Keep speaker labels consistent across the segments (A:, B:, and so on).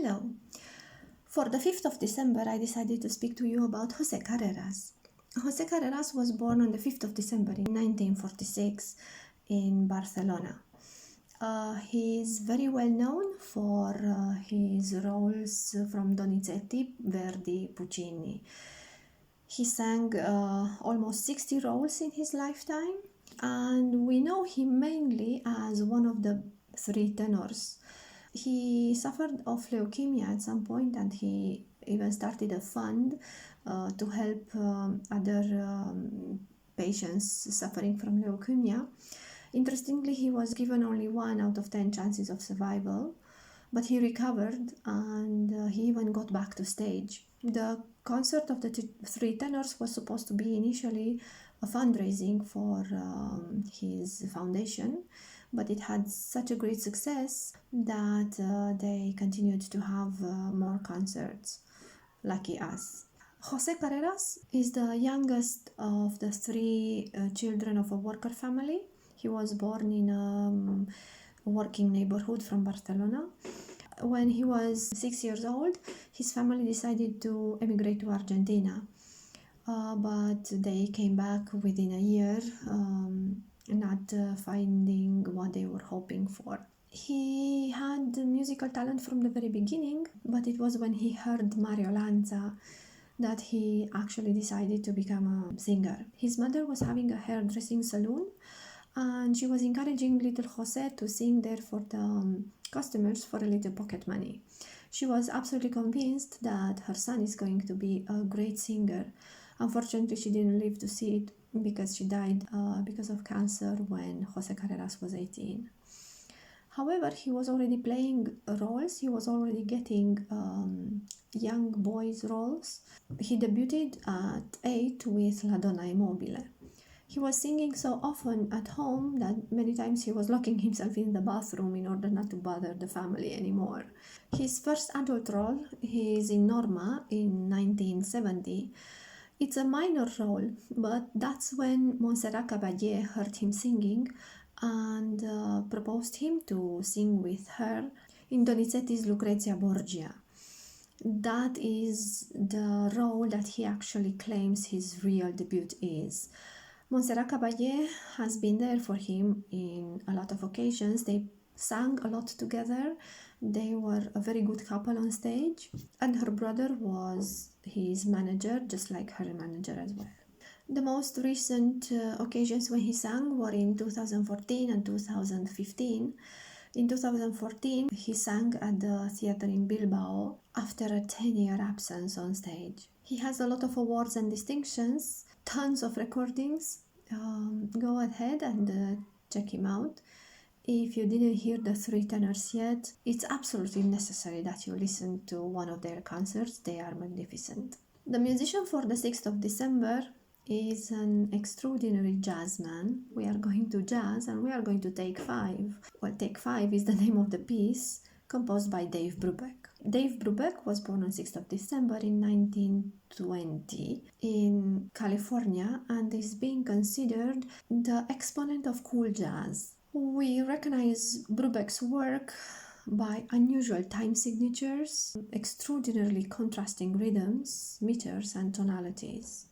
A: Hello. For the 5th of December, I decided to speak to you about José Carreras. José Carreras was born on the 5th of December in 1946 in Barcelona. He is very well known for his roles from Donizetti, Verdi, Puccini. He sang almost 60 roles in his lifetime, and we know him mainly as one of the three tenors. He suffered of leukemia at some point, and he even started a fund to help other patients suffering from leukemia. Interestingly, he was given only 1 out of 10 chances of survival, but he recovered and he even got back to stage. The concert of the three tenors was supposed to be initially a fundraising for his foundation, but it had such a great success that they continued to have more concerts. Lucky us. José Carreras is the youngest of the three children of a worker family. He was born in a working neighborhood from Barcelona. When he was 6 years old, his family decided to emigrate to Argentina, but they came back within a year, not finding what they were hoping for. He had musical talent from the very beginning, but it was when he heard Mario Lanza that he actually decided to become a singer. His mother was having a hairdressing salon, and she was encouraging little José to sing there for the customers for a little pocket money. She was absolutely convinced that her son is going to be a great singer. Unfortunately, she didn't live to see it because she died because of cancer when José Carreras was 18. However, he was already playing roles. He was already getting young boys' roles. He debuted at 8 with La Donna e Mobile. He was singing so often at home that many times he was locking himself in the bathroom in order not to bother the family anymore. His first adult role is in Norma in 1970. It's a minor role, but that's when Montserrat Caballé heard him singing and proposed him to sing with her in Donizetti's Lucrezia Borgia. That is the role that he actually claims his real debut is. Montserrat Caballé has been there for him in a lot of occasions. They sang a lot together. They were a very good couple on stage, and her brother was his manager, just like her manager as well. The most recent occasions when he sang were in 2014 and 2015. In 2014, he sang at the theater in Bilbao after a 10-year absence on stage. He has a lot of awards and distinctions, tons of recordings. Go ahead and check him out. If you didn't hear the three tenors yet, it's absolutely necessary that you listen to one of their concerts. They are magnificent. The musician for the 6th of December is an extraordinary jazz man. We are going to jazz and we are going to Take 5. Well, Take 5 is the name of the piece, composed by Dave Brubeck. Dave Brubeck was born on 6th of December in 1920 in California and is being considered the exponent of cool jazz. We recognize Brubeck's work by unusual time signatures, extraordinarily contrasting rhythms, meters, and tonalities.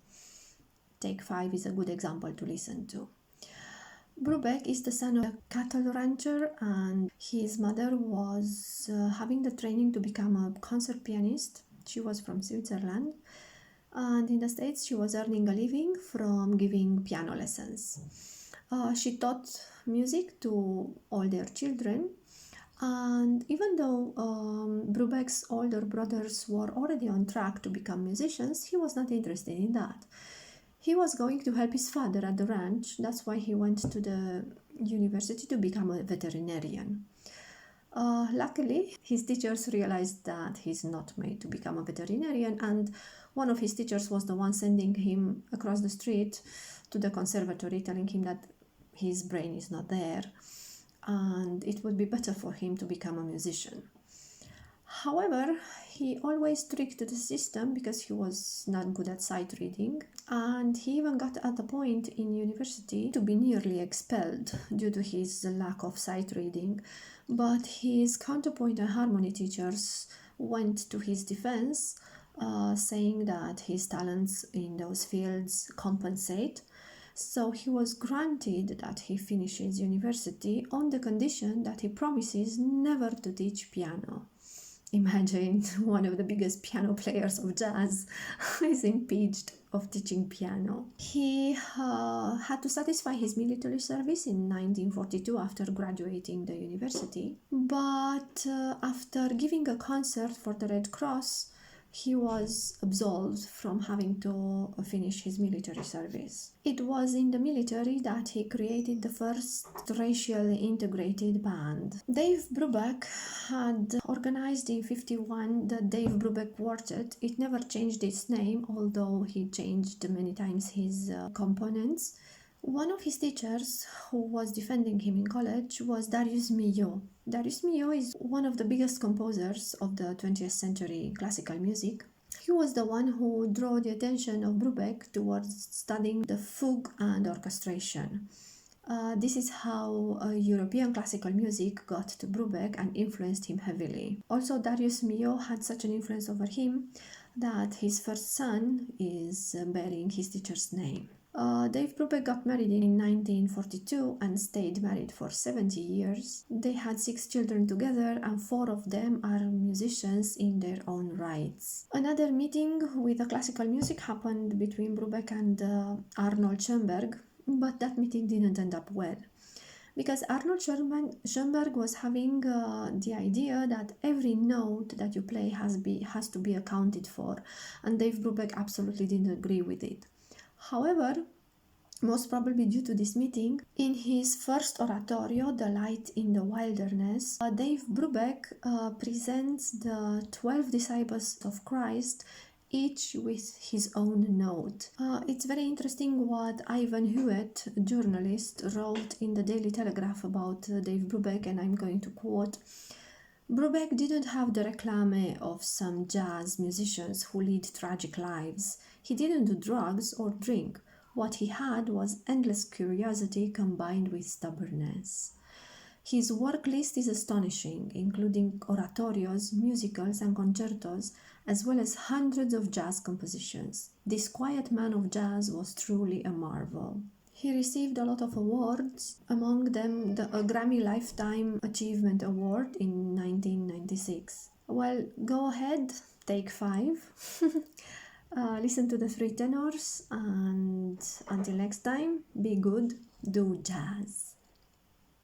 A: Take 5 is a good example to listen to. Brubeck is the son of a cattle rancher, and his mother was having the training to become a concert pianist. She was from Switzerland, and in the States she was earning a living from giving piano lessons. She taught music to all their children, and even though Brubeck's older brothers were already on track to become musicians, he was not interested in that. He was going to help his father at the ranch. That's why he went to the university to become a veterinarian. Luckily, his teachers realized that he's not made to become a veterinarian, and one of his teachers was the one sending him across the street to the conservatory, telling him that his brain is not there and it would be better for him to become a musician. However, he always tricked the system because he was not good at sight reading, and he even got at a point in university to be nearly expelled due to his lack of sight reading. But his counterpoint and harmony teachers went to his defense, saying that his talents in those fields compensate. So he was granted that he finishes university on the condition that he promises never to teach piano. Imagine one of the biggest piano players of jazz is impeached of teaching piano. He had to satisfy his military service in 1942 after graduating the university, but after giving a concert for the Red Cross, he was absolved from having to finish his military service. It was in the military that he created the first racially integrated band. Dave Brubeck had organized in 1951 the Dave Brubeck Quartet. It never changed its name, although he changed many times his components. One of his teachers who was defending him in college was Darius Milhaud. Darius Milhaud is one of the biggest composers of the 20th century classical music. He was the one who drew the attention of Brubeck towards studying the fugue and orchestration. This is how European classical music got to Brubeck and influenced him heavily. Also, Darius Milhaud had such an influence over him that his first son is bearing his teacher's name. Dave Brubeck got married in 1942 and stayed married for 70 years. They had 6 children together, and 4 of them are musicians in their own rights. Another meeting with the classical music happened between Brubeck and Arnold Schoenberg, but that meeting didn't end up well, because Arnold Schoenberg was having the idea that every note that you play has to be accounted for, and Dave Brubeck absolutely didn't agree with it. However, most probably due to this meeting, in his first oratorio, The Light in the Wilderness, Dave Brubeck presents the 12 disciples of Christ, each with his own note. It's very interesting what Ivan Hewitt, a journalist, wrote in the Daily Telegraph about Dave Brubeck, and I'm going to quote: Brubeck didn't have the réclame of some jazz musicians who lead tragic lives. He didn't do drugs or drink. What he had was endless curiosity combined with stubbornness. His work list is astonishing, including oratorios, musicals, and concertos, as well as hundreds of jazz compositions. This quiet man of jazz was truly a marvel. He received a lot of awards, among them the Grammy Lifetime Achievement Award in 1996. Well, go ahead, take 5. Listen to the 3 tenors, and until next time, be good, do jazz.